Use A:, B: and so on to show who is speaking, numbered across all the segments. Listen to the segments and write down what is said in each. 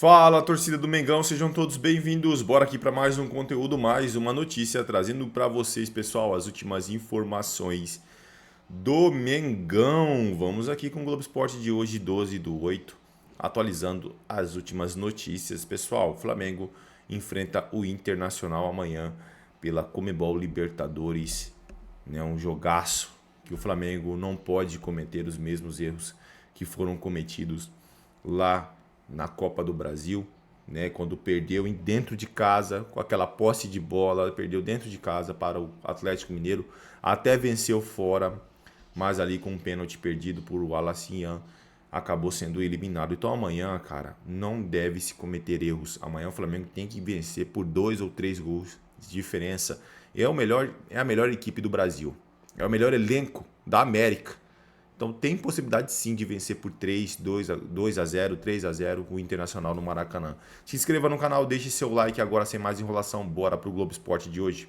A: Fala, torcida do Mengão, sejam todos bem-vindos. Bora aqui para mais um conteúdo, mais uma notícia, trazendo para vocês, pessoal, as últimas informações do Mengão. Vamos aqui com o Globo Esporte de hoje, 12/8, atualizando as últimas notícias. Pessoal, o Flamengo enfrenta o Internacional amanhã pela Conmebol Libertadores, né? Um jogaço que o Flamengo não pode cometer os mesmos erros que foram cometidos lá na Copa do Brasil, né, quando perdeu dentro de casa, com aquela posse de bola, perdeu dentro de casa para o Atlético Mineiro, até venceu fora, mas ali com um pênalti perdido por Alassian, acabou sendo eliminado. Então amanhã, cara, não deve se cometer erros. Amanhã o Flamengo tem que vencer por 2 ou 3 gols de diferença. É a melhor equipe do Brasil, é o melhor elenco da América. Então tem possibilidade sim de vencer por 2-0, 3-0 o Internacional no Maracanã. Se inscreva no canal, deixe seu like agora sem mais enrolação. Bora pro Globo Esporte de hoje.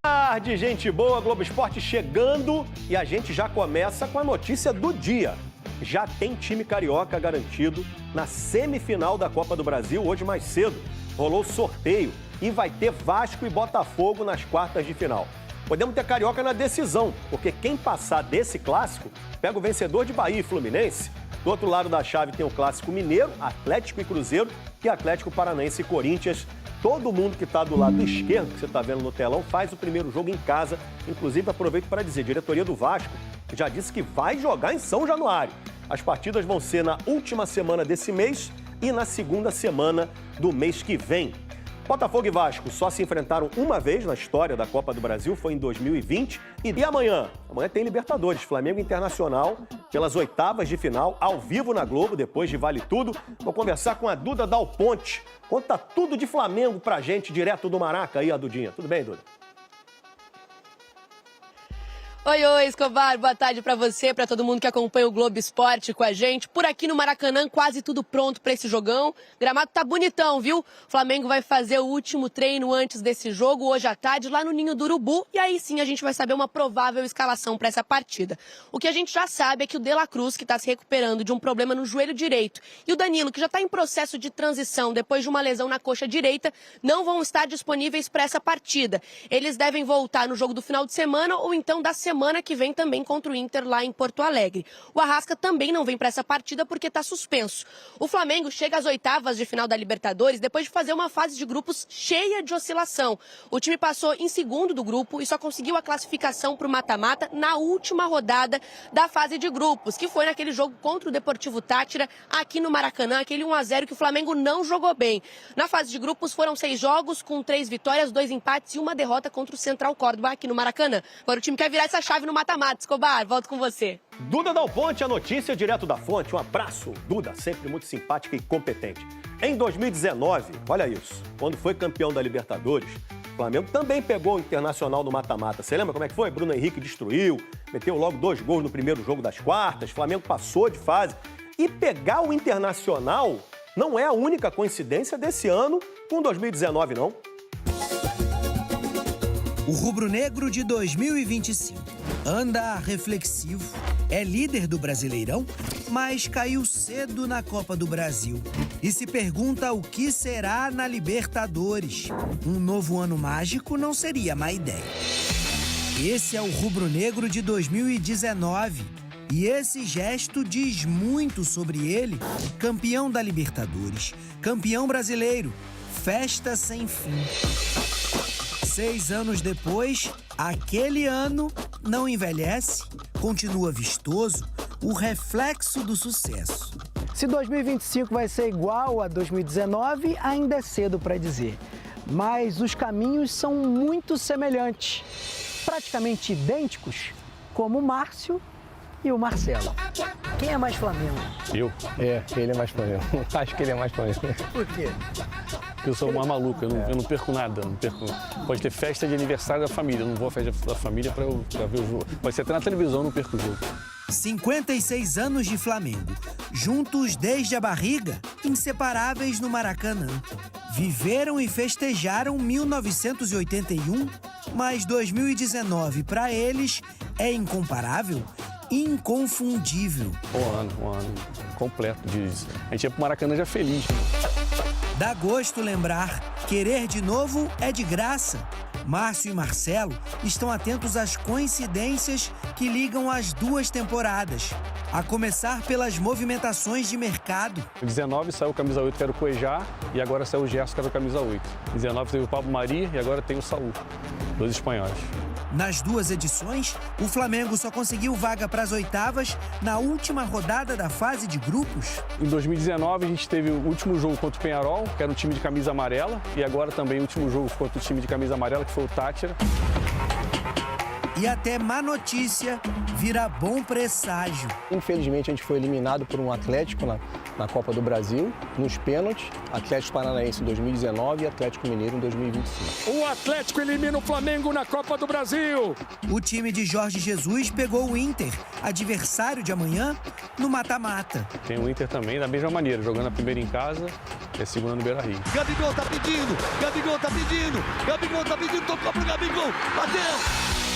B: Boa tarde, gente boa, Globo Esporte chegando e a gente já começa com a notícia do dia. Já tem time carioca garantido na semifinal da Copa do Brasil. Hoje mais cedo rolou sorteio e vai ter Vasco e Botafogo nas quartas de final. Podemos ter carioca na decisão, porque quem passar desse clássico pega o vencedor de Bahia e Fluminense. Do outro lado da chave tem o clássico mineiro, Atlético e Cruzeiro, e Atlético Paranaense e Corinthians. Todo mundo que está do lado esquerdo, que você está vendo no telão, faz o primeiro jogo em casa. Inclusive, aproveito para dizer, a diretoria do Vasco já disse que vai jogar em São Januário. As partidas vão ser na última semana desse mês e na segunda semana do mês que vem. Botafogo e Vasco só se enfrentaram uma vez na história da Copa do Brasil, foi em 2020. E amanhã? Amanhã tem Libertadores, Flamengo Internacional, pelas oitavas de final, ao vivo na Globo, depois de Vale Tudo. Vou conversar com a Duda Dal Ponte. Conta tudo de Flamengo pra gente, direto do Maraca aí, a Dudinha. Tudo bem, Duda?
C: Oi, Escobar, boa tarde pra você, pra todo mundo que acompanha o Globo Esporte com a gente. Por aqui no Maracanã, quase tudo pronto pra esse jogão. O gramado tá bonitão, viu? O Flamengo vai fazer o último treino antes desse jogo, hoje à tarde, lá no Ninho do Urubu. E aí sim a gente vai saber uma provável escalação pra essa partida. O que a gente já sabe é que o De La Cruz, que tá se recuperando de um problema no joelho direito, e o Danilo, que já tá em processo de transição depois de uma lesão na coxa direita, não vão estar disponíveis pra essa partida. Eles devem voltar no jogo do final de semana ou então da semana que vem também contra o Inter lá em Porto Alegre. O Arrasca também não vem para essa partida porque está suspenso. O Flamengo chega às oitavas de final da Libertadores depois de fazer uma fase de grupos cheia de oscilação. O time passou em segundo do grupo e só conseguiu a classificação para o mata-mata na última rodada da fase de grupos, que foi naquele jogo contra o Deportivo Táchira aqui no Maracanã, aquele 1-0 que o Flamengo não jogou bem. Na fase de grupos foram 6 jogos com 3 vitórias, 2 empates e uma derrota contra o Central Córdoba aqui no Maracanã. Agora o time quer virar essa chave no mata-mata. Escobar, volto com você.
B: Duda Dal Ponte, a notícia direto da fonte. Um abraço, Duda, sempre muito simpática e competente. Em 2019, olha isso, quando foi campeão da Libertadores, o Flamengo também pegou o Internacional no mata-mata. Você lembra como é que foi? Bruno Henrique destruiu, meteu logo 2 gols no primeiro jogo das quartas, o Flamengo passou de fase. E pegar o Internacional não é a única coincidência desse ano com 2019, não.
D: O rubro-negro de 2025 anda reflexivo, é líder do Brasileirão, mas caiu cedo na Copa do Brasil. E se pergunta o que será na Libertadores. Um novo ano mágico não seria má ideia. Esse é o rubro-negro de 2019 e esse gesto diz muito sobre ele. Campeão da Libertadores, campeão brasileiro, festa sem fim. 6 anos depois, aquele ano não envelhece, continua vistoso, o reflexo do sucesso.
E: Se 2025 vai ser igual a 2019, ainda é cedo para dizer. Mas os caminhos são muito semelhantes, praticamente idênticos, como o Márcio e o Marcelo. Quem é mais Flamengo?
F: Eu? Ele é mais Flamengo. Acho que ele é mais Flamengo.
E: Por quê?
F: Porque eu sou uma maluca, eu não perco nada. Pode ter festa de aniversário da família, eu não vou à festa da família pra ver o jogo. Pode ser até na televisão, eu não perco o jogo.
D: 56 anos de Flamengo, juntos desde a barriga, inseparáveis no Maracanã. Viveram e festejaram 1981, mas 2019 para eles é incomparável, inconfundível.
F: Um ano completo. A gente ia pro Maracanã já feliz.
D: Dá gosto lembrar, querer de novo é de graça. Márcio e Marcelo estão atentos às coincidências que ligam as duas temporadas, a começar pelas movimentações de mercado.
F: Em 19 saiu o camisa 8, que era o Cuejá, e agora saiu o Gerson, que era o camisa 8. Em 19 teve o Pablo Mari e agora tem o Saúl, dois espanhóis.
D: Nas duas edições, o Flamengo só conseguiu vaga para as oitavas na última rodada da fase de grupos.
F: Em 2019, a gente teve o último jogo contra o Peñarol, que era um time de camisa amarela, e agora também o último jogo contra o time de camisa amarela, que foi o Táchira.
D: E até má notícia vira bom presságio.
G: Infelizmente, a gente foi eliminado por um Atlético na Copa do Brasil, nos pênaltis. Atlético Paranaense em 2019 e Atlético Mineiro em 2025.
H: O Atlético elimina o Flamengo na Copa do Brasil.
D: O time de Jorge Jesus pegou o Inter, adversário de amanhã, no mata-mata.
F: Tem o Inter também, da mesma maneira, jogando a primeira em casa e a segunda no Beira-Rio.
I: Gabigol tá pedindo, Gabigol tá pedindo, tocou pro Gabigol, bateu!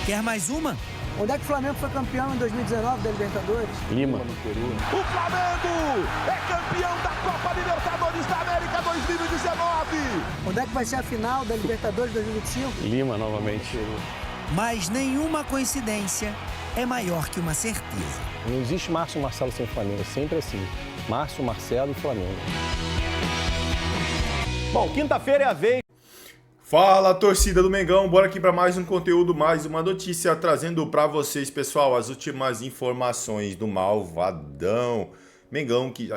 D: Quer mais uma?
E: Onde é que o Flamengo foi campeão em 2019 da Libertadores?
F: Lima.
I: O Flamengo é campeão da Copa Libertadores da América 2019!
E: Onde é que vai ser a final da Libertadores 2025?
F: Lima, novamente.
D: Mas nenhuma coincidência é maior que uma certeza.
G: Não existe Márcio e Marcelo sem Flamengo, é sempre assim. Márcio, Marcelo e Flamengo.
B: Bom, quinta-feira é a vez.
A: Fala, torcida do Mengão, bora aqui para mais um conteúdo, mais uma notícia, trazendo para vocês, pessoal, as últimas informações do Malvadão. Mengão que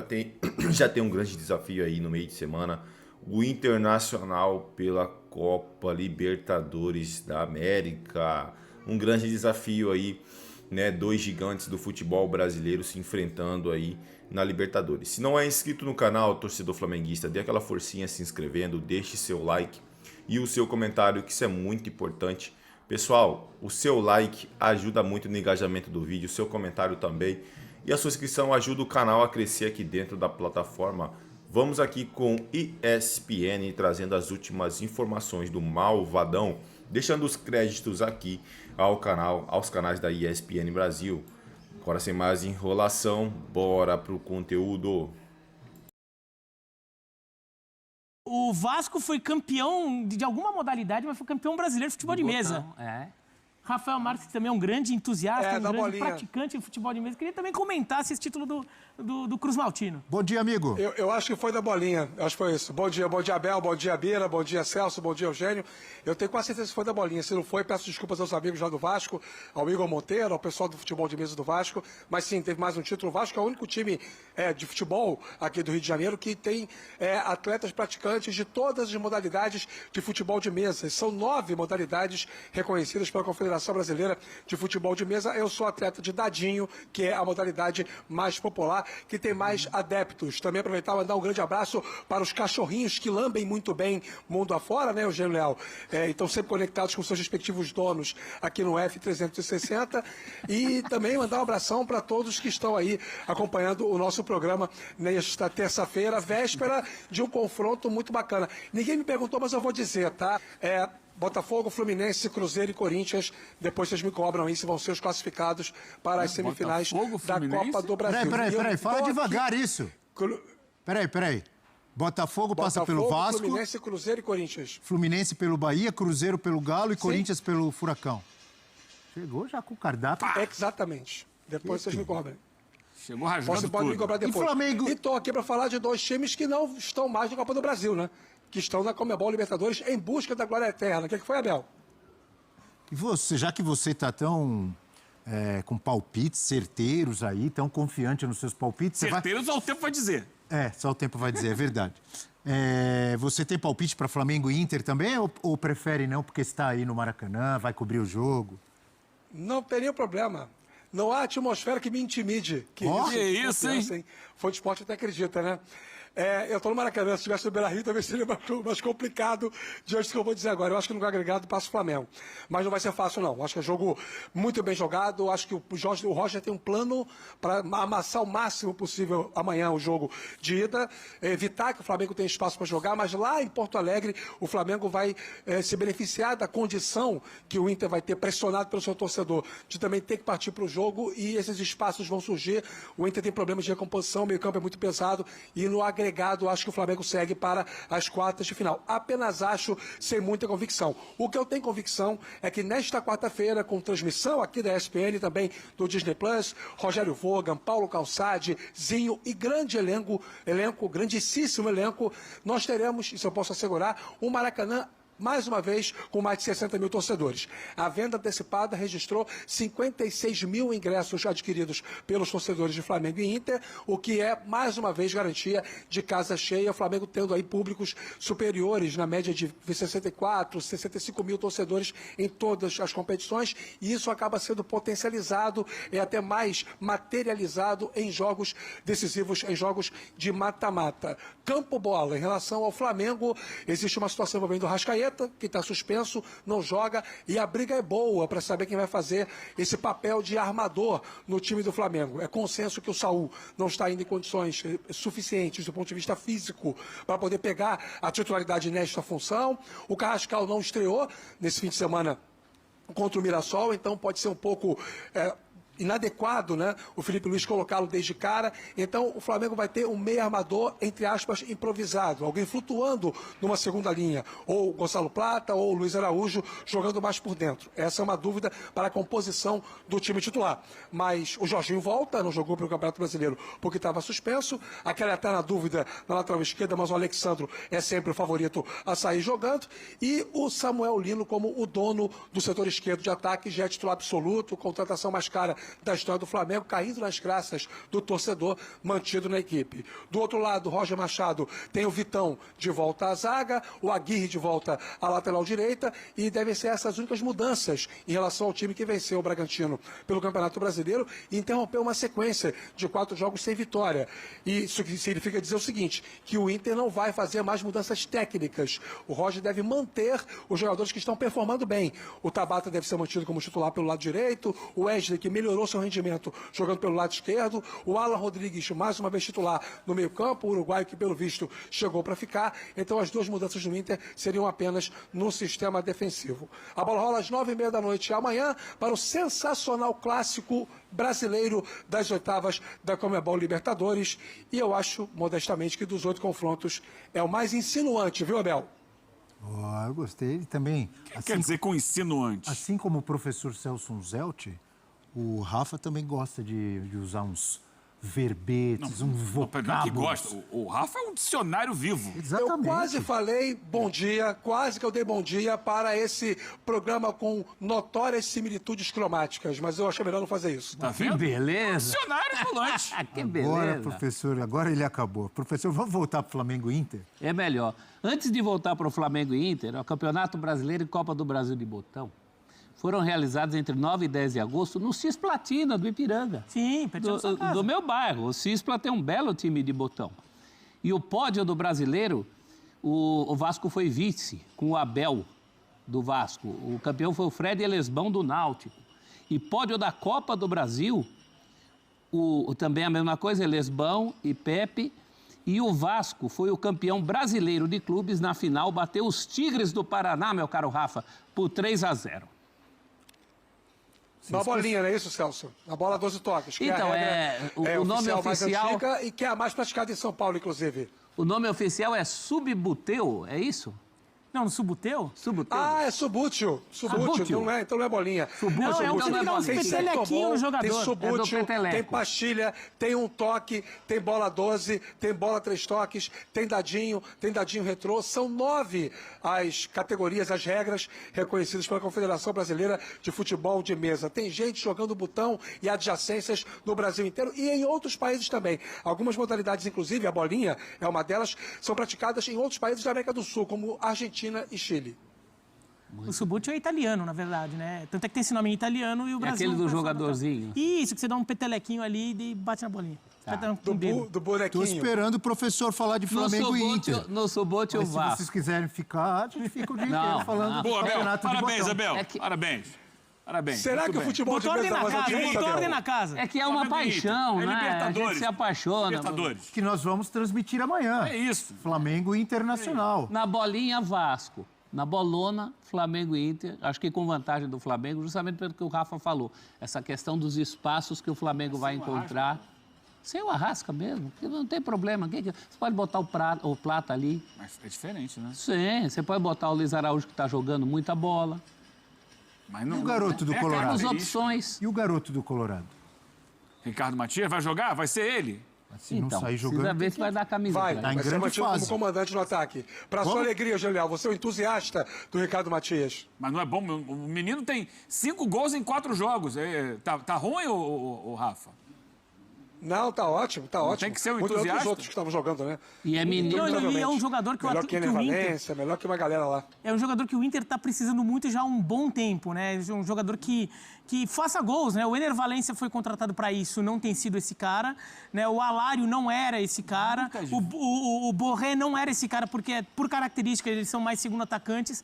A: já tem um grande desafio aí no meio de semana, o Internacional pela Copa Libertadores da América. Um grande desafio aí, né, dois gigantes do futebol brasileiro se enfrentando aí na Libertadores. Se não é inscrito no canal, torcedor flamenguista, dê aquela forcinha se inscrevendo, deixe seu like e o seu comentário, que isso é muito importante. Pessoal, o seu like ajuda muito no engajamento do vídeo, o seu comentário também. E a sua inscrição ajuda o canal a crescer aqui dentro da plataforma. Vamos aqui com ESPN, trazendo as últimas informações do Malvadão, deixando os créditos aqui ao canal, aos canais da ESPN Brasil. Agora, sem mais enrolação, bora pro conteúdo.
J: O Vasco foi campeão de alguma modalidade, mas foi campeão brasileiro de futebol de mesa. Rafael Marques, que também é um grande entusiasta, um grande praticante de futebol de mesa. Queria também comentar esse título do Cruz Maltino.
K: Bom dia, amigo.
L: Eu acho que foi da bolinha. Eu acho que foi isso. Bom dia, Abel, bom dia, Bira, bom dia, Celso, bom dia, Eugênio. Eu tenho quase certeza que foi da bolinha. Se não foi, peço desculpas aos amigos lá do Vasco, ao Igor Monteiro, ao pessoal do futebol de mesa do Vasco. Mas sim, teve mais um título. O Vasco é o único time de futebol aqui do Rio de Janeiro que tem atletas praticantes de todas as modalidades de futebol de mesa. São 9 modalidades reconhecidas pela Confederação Brasileira de Futebol de Mesa. Eu sou atleta de dadinho, que é a modalidade mais popular, que tem mais adeptos. Também aproveitar e mandar um grande abraço para os cachorrinhos que lambem muito bem mundo afora, né, Eugênio Leal? Estão sempre conectados com seus respectivos donos aqui no F360. E também mandar um abração para todos que estão aí acompanhando o nosso programa nesta terça-feira, véspera de um confronto muito bacana. Ninguém me perguntou, mas eu vou dizer, tá? Botafogo, Fluminense, Cruzeiro e Corinthians. Depois vocês me cobram aí se vão ser os classificados para as semifinais da Copa do Brasil.
K: Peraí, fala devagar isso. Peraí. Botafogo passa pelo Vasco.
L: Fluminense, Cruzeiro e Corinthians.
K: Fluminense pelo Bahia, Cruzeiro pelo Galo e Corinthians pelo Furacão. Chegou já com o cardápio.
L: Exatamente. Depois vocês me cobrem.
H: Chegou rasgando tudo.
L: Pode me cobrar depois.
K: E Flamengo?
L: E estou aqui para falar de dois times que não estão mais na Copa do Brasil, né? Que estão na Conmebol Libertadores em busca da glória eterna. O que foi, Abel?
K: E você, já que você está tão com palpites certeiros aí, tão confiante nos seus palpites...
H: Certeiros só o tempo vai dizer.
K: Só o tempo vai dizer, é verdade. Você tem palpite para Flamengo e Inter também ou prefere não, porque está aí no Maracanã, vai cobrir o jogo?
L: Não teria problema. Não há atmosfera que me intimide.
H: Que isso, hein?
L: Fã de esporte até acredita, né? Eu estou no Maracanã, se estivesse no Beira-Rio também seria mais complicado diante do que eu vou dizer agora. Eu acho que no agregado passa o Flamengo. Mas não vai ser fácil, não. Eu acho que é um jogo muito bem jogado. Eu acho que o Roger tem um plano para amassar o máximo possível amanhã o jogo de ida. Evitar que o Flamengo tenha espaço para jogar, mas lá em Porto Alegre o Flamengo vai se beneficiar da condição que o Inter vai ter pressionado pelo seu torcedor, de também ter que partir para o jogo e esses espaços vão surgir. O Inter tem problemas de recomposição, o meio campo é muito pesado e no agregado acho que o Flamengo segue para as quartas de final. Apenas acho sem muita convicção. O que eu tenho convicção é que nesta quarta-feira, com transmissão aqui da ESPN, também do Disney Plus, Rogério Vogan, Paulo Calçade, Zinho e grande elenco, grandíssimo elenco, nós teremos, isso eu posso assegurar, um Maracanã mais uma vez, com mais de 60 mil torcedores. A venda antecipada registrou 56 mil ingressos adquiridos pelos torcedores de Flamengo e Inter, o que é, mais uma vez, garantia de casa cheia. O Flamengo tendo aí públicos superiores, na média de 64, 65 mil torcedores em todas as competições, e isso acaba sendo potencializado e até mais materializado em jogos decisivos, em jogos de mata-mata. Campo-bola, em relação ao Flamengo, existe uma situação envolvendo o Rascaeta, que está suspenso, não joga, e a briga é boa para saber quem vai fazer esse papel de armador no time do Flamengo. É consenso que o Saúl não está ainda em condições suficientes do ponto de vista físico para poder pegar a titularidade nesta função. O Carrascal não estreou nesse fim de semana contra o Mirassol, então pode ser um pouco inadequado, né? O Felipe Luiz colocá-lo desde cara. Então o Flamengo vai ter um meio armador, entre aspas, improvisado, alguém flutuando numa segunda linha, ou Gonçalo Plata ou Luiz Araújo jogando mais por dentro. Essa é uma dúvida para a composição do time titular. Mas o Jorginho volta, não jogou pelo Campeonato Brasileiro porque estava suspenso. Aquela está na dúvida na lateral esquerda, mas o Alexandro é sempre o favorito a sair jogando. E o Samuel Lino como o dono do setor esquerdo de ataque, já é titular absoluto, contratação mais cara da história do Flamengo, caindo nas graças do torcedor, mantido na equipe. Do outro lado, Roger Machado tem o Vitão de volta à zaga, o Aguirre de volta à lateral direita, e devem ser essas únicas mudanças em relação ao time que venceu o Bragantino pelo Campeonato Brasileiro e interrompeu uma sequência de 4 jogos sem vitória. E isso significa dizer o seguinte, que o Inter não vai fazer mais mudanças técnicas. O Roger deve manter os jogadores que estão performando bem. O Tabata deve ser mantido como titular pelo lado direito, o Wesley, que melhorou seu rendimento jogando pelo lado esquerdo, o Alan Rodrigues, mais uma vez titular no meio campo, o uruguaio que pelo visto chegou para ficar. Então as duas mudanças no Inter seriam apenas no sistema defensivo. A bola rola às 9h30 da noite amanhã para o sensacional clássico brasileiro das oitavas da Conmebol Libertadores, e eu acho, modestamente, que dos 8 confrontos é o mais insinuante, viu, Abel?
K: Eu gostei também.
H: O que quer dizer com insinuante?
K: Assim como o professor Celso Zelt, o Rafa também gosta de usar uns verbetes, um vocábulo.
H: Não que gosta. O Rafa é um dicionário vivo.
K: Exatamente.
L: Eu quase falei bom dia, quase que eu dei bom dia para esse programa com notórias similitudes cromáticas, mas eu achei melhor não fazer isso.
H: Tá vendo?
M: Que beleza.
H: Dicionário volante.
M: Que beleza.
K: Agora, professor, agora ele acabou. Professor, vamos voltar para o Flamengo e Inter?
M: É melhor. Antes de voltar para o Flamengo e Inter, o Campeonato Brasileiro e Copa do Brasil de Botão foram realizados entre 9 e 10 de agosto no Cis Platina, do Ipiranga.
J: Sim,
M: do meu bairro. O Cispla tem um belo time de botão. E o pódio do brasileiro, o Vasco foi vice, com o Abel, do Vasco. O campeão foi o Fred Elesbão, do Náutico. E pódio da Copa do Brasil, também a mesma coisa, Elesbão e Pepe. E o Vasco foi o campeão brasileiro de clubes na final, bateu os Tigres do Paraná, meu caro Rafa, por 3-0.
L: Uma bolinha, não é isso, Celso? A bola 12 toques. Que
M: então, o nome oficial
L: mais antiga e que é a mais praticada em São Paulo, inclusive.
M: O nome oficial é Subbuteo, é isso?
J: Não, Subuteu?
M: Subuteu.
L: Ah, é Subútil. Subútil. Então não é bolinha.
J: Não, é um que dá uns petelequinhos no jogador.
L: Tem Subútil, tem pastilha, tem um toque, tem bola 12, tem bola 3 toques, tem dadinho retrô. São 9 as categorias, as regras reconhecidas pela Confederação Brasileira de Futebol de Mesa. Tem gente jogando botão e adjacências no Brasil inteiro e em outros países também. Algumas modalidades, inclusive, a bolinha é uma delas, são praticadas em outros países da América do Sul, como Argentina e Chile.
J: O Subbuteo é italiano, na verdade, né? Tanto é que tem esse nome em italiano e o Brasil...
M: aquele do jogadorzinho.
J: Isso, que você dá um petelequinho ali e bate na bolinha.
L: Do bonequinho.
K: Tô esperando o professor falar de Flamengo e Inter.
M: No Subbuteo,
K: Mas se
M: Vasco.
K: vocês quiserem ficar, a gente fica o dia inteiro falando do
H: Boa, Abel.
K: campeonato de
H: Parabéns,
K: botão.
H: Abel. Parabéns. Parabéns.
L: Será
H: Muito
L: que o
H: bem.
L: futebol de mesa
J: Botou ordem na casa.
M: É que é uma paixão,
H: É
M: né? A
H: Libertadores.
M: gente se apaixona.
H: Libertadores.
K: Que nós vamos transmitir amanhã.
H: É isso.
K: Flamengo e Internacional.
M: Na bolinha, Vasco. Na bolona, Flamengo e Inter. Acho que com vantagem do Flamengo, justamente pelo que o Rafa falou. Essa questão dos espaços que o Flamengo vai encontrar. Sem o Arrasca mesmo, porque não tem problema. Você pode botar o Plata ali.
H: Mas é diferente, né?
M: Sim, você pode botar o Luiz Araújo, que está jogando muita bola.
H: Mas
K: E o garoto do Colorado?
M: Temos opções.
K: E o garoto do Colorado?
H: Ricardo Matias vai jogar? Vai ser ele?
K: Se não sair jogando...
M: Precisa ver se vai dar a camisa.
L: Vai,
K: Tá em
L: vai ser
K: grande
L: mantido como
K: fase.
L: comandante no ataque. Pra sua alegria, Genial, você é um entusiasta do Ricardo Matias.
H: Mas não é bom. O menino tem 5 gols em 4 jogos. Tá ruim, o Rafa?
L: Não, tá ótimo, tá ótimo.
H: Tem que ser um
L: Muito melhor que
H: entusiasta.
L: os outros que estavam jogando, né?
M: E é menino.
J: E é um jogador que
L: melhor
J: o
L: que
J: Inter...
L: Valência, melhor que uma galera lá.
J: É um jogador que o Inter está precisando muito já há um bom tempo, né? É um jogador que faça gols, né? O Ener Valencia foi contratado para isso, não tem sido esse cara, né? O Alário não era esse cara, o Borré não era esse cara, porque por característica eles são mais segundo atacantes.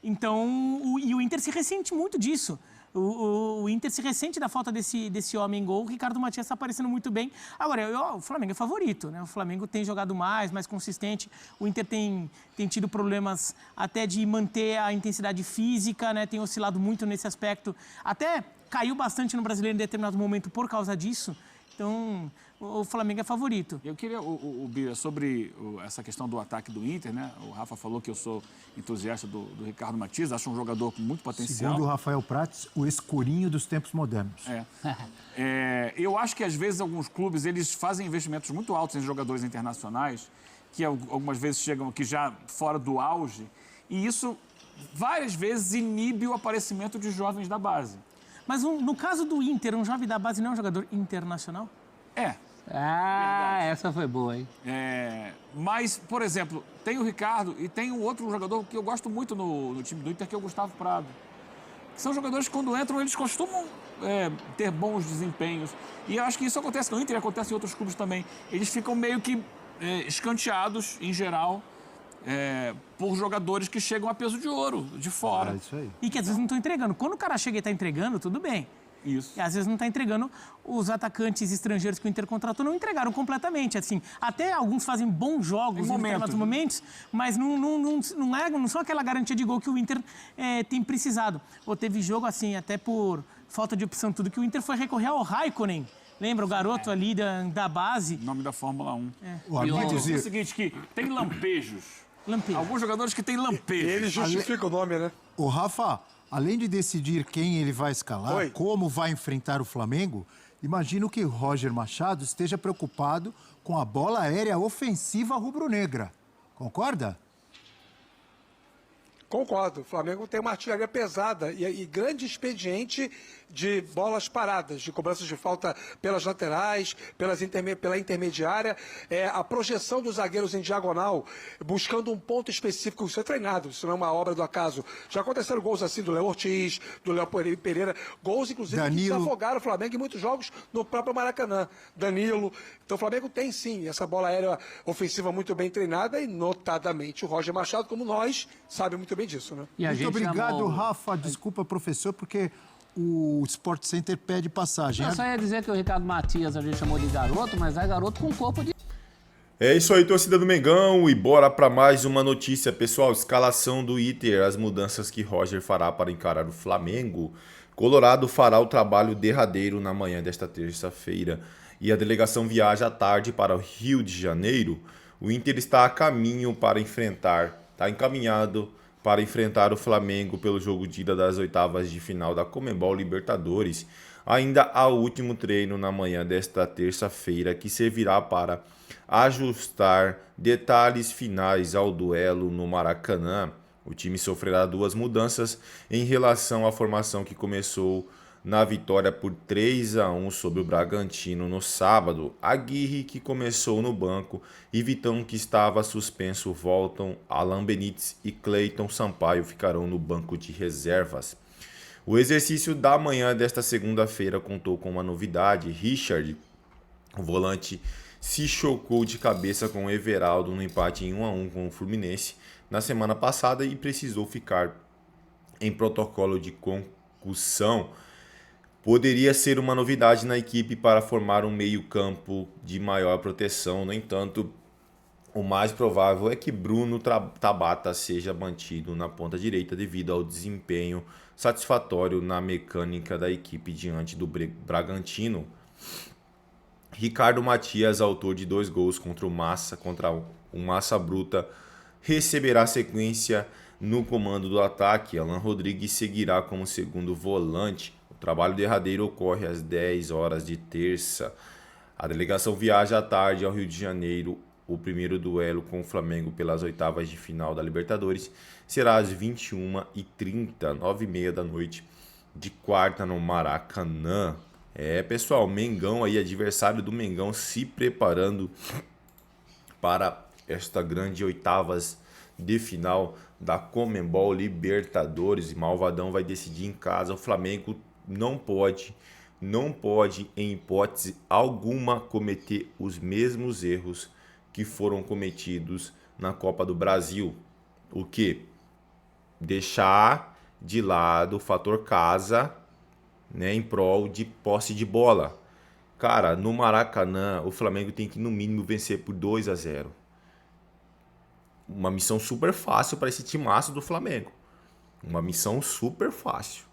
J: Então, o Inter se ressente muito disso. O Inter se ressente da falta desse homem gol. O Ricardo Matias está aparecendo muito bem. Agora, o Flamengo é favorito, né? O Flamengo tem jogado mais consistente. O Inter tem tido problemas até de manter a intensidade física, né? Tem oscilado muito nesse aspecto. Até caiu bastante no Brasileiro em determinado momento por causa disso. Então, o Flamengo é favorito.
H: Eu queria, Bia, sobre essa questão do ataque do Inter, né? O Rafa falou que eu sou entusiasta do Ricardo Matias, acho um jogador com muito potencial.
K: Segundo o Rafael Prates, o escurinho dos tempos modernos.
H: Eu acho que, às vezes, alguns clubes eles fazem investimentos muito altos em jogadores internacionais, que algumas vezes chegam aqui já fora do auge, e isso, várias vezes, inibe o aparecimento de jovens da base.
J: Mas no caso do Inter, um jovem da base não é um jogador internacional?
M: Essa foi boa, hein?
H: Mas, por exemplo, tem o Ricardo e tem um outro jogador que eu gosto muito no time do Inter, que é o Gustavo Prado. Que são jogadores que, quando entram, eles costumam ter bons desempenhos. E eu acho que isso acontece no Inter e acontece em outros clubes também. Eles ficam meio que escanteados, em geral, por jogadores que chegam a peso de ouro, de fora.
K: Isso aí.
J: E que às vezes não estão entregando. Quando o cara chega e está entregando, tudo bem.
H: Isso.
J: E às vezes não está entregando. Os atacantes estrangeiros que o Inter contratou não entregaram completamente. Assim, até alguns fazem bons jogos em determinados momentos, mas não são aquela garantia de gol que o Inter tem precisado. Ou teve jogo assim, até por falta de opção, tudo que o Inter foi recorrer ao Raikkonen. Lembra o garoto ali da base?
H: Nome da Fórmula 1.
K: O amigo
H: É o seguinte, que tem lampejos.
J: Lampejo.
H: Alguns jogadores que têm lampejos.
L: Ele justifica o nome, né?
K: O Rafa, além de decidir quem ele vai escalar, como vai enfrentar o Flamengo, imagino que Roger Machado esteja preocupado com a bola aérea ofensiva rubro-negra. Concorda?
L: Concordo. O Flamengo tem uma artilharia pesada e grande expediente de bolas paradas, de cobranças de falta pelas laterais, pela intermediária. A projeção dos zagueiros em diagonal, buscando um ponto específico. Isso é treinado, isso não é uma obra do acaso. Já aconteceram gols assim do Léo Ortiz, do Léo Pereira. Gols, inclusive, que desafogaram o Flamengo em muitos jogos no próprio Maracanã. Danilo. Então o Flamengo tem, sim, essa bola aérea ofensiva muito bem treinada e, notadamente, o Roger Machado, como nós, sabe muito bem disso, né?
K: Muito obrigado, Rafa. Desculpa, professor, porque o Sport Center pede passagem.
M: Eu só ia dizer que o Ricardo Matias a gente chamou de garoto, mas é garoto com corpo de...
A: É isso aí, torcida do Mengão, e bora para mais uma notícia, pessoal. Escalação do Inter, as mudanças que Roger fará para encarar o Flamengo. Colorado fará o trabalho derradeiro na manhã desta terça-feira e a delegação viaja à tarde para o Rio de Janeiro. O Inter está a caminho para encaminhado para enfrentar o Flamengo pelo jogo de ida das oitavas de final da Conmebol Libertadores. Ainda há o último treino na manhã desta terça-feira, que servirá para ajustar detalhes finais ao duelo no Maracanã. O time sofrerá 2 mudanças em relação à formação que começou na vitória por 3-1 sobre o Bragantino no sábado. Aguirre, que começou no banco, e Vitão, que estava suspenso, voltam. Alan Benítez e Cleiton Sampaio ficarão no banco de reservas. O exercício da manhã desta segunda-feira contou com uma novidade. Richard, o volante, se chocou de cabeça com o Everaldo no empate em 1-1 com o Fluminense na semana passada e precisou ficar em protocolo de concussão. Poderia ser uma novidade na equipe para formar um meio-campo de maior proteção. No entanto, o mais provável é que Bruno Tabata seja mantido na ponta direita devido ao desempenho satisfatório na mecânica da equipe diante do Bragantino. Ricardo Matias, autor de 2 gols contra o Massa Bruta, receberá sequência no comando do ataque. Alan Rodrigues seguirá como segundo volante. O trabalho derradeiro ocorre às 10 horas de terça. A delegação viaja à tarde ao Rio de Janeiro. O primeiro duelo com o Flamengo pelas oitavas de final da Libertadores será às 21h30, 9h30 da noite, de quarta no Maracanã. Pessoal, Mengão aí, adversário do Mengão, se preparando para esta grande oitavas de final da Conmebol Libertadores. Malvadão vai decidir em casa. O Flamengo não pode, em hipótese alguma, cometer os mesmos erros que foram cometidos na Copa do Brasil. O que? Deixar de lado o fator casa, né, em prol de posse de bola. Cara, no Maracanã, o Flamengo tem que, no mínimo, vencer por 2-0. Uma missão super fácil para esse timaço do Flamengo. Uma missão super fácil.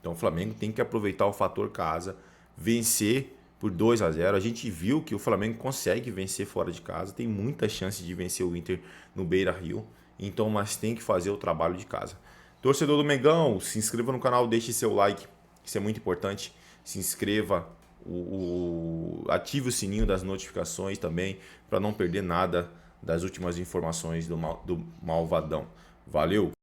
A: Então o Flamengo tem que aproveitar o fator casa, vencer por 2-0. A gente viu que o Flamengo consegue vencer fora de casa. Tem muita chance de vencer o Inter no Beira-Rio. Então, mas tem que fazer o trabalho de casa. Torcedor do Mengão, se inscreva no canal, deixe seu like. Isso é muito importante. Se inscreva, ative o sininho das notificações também, para não perder nada das últimas informações do Malvadão. Valeu!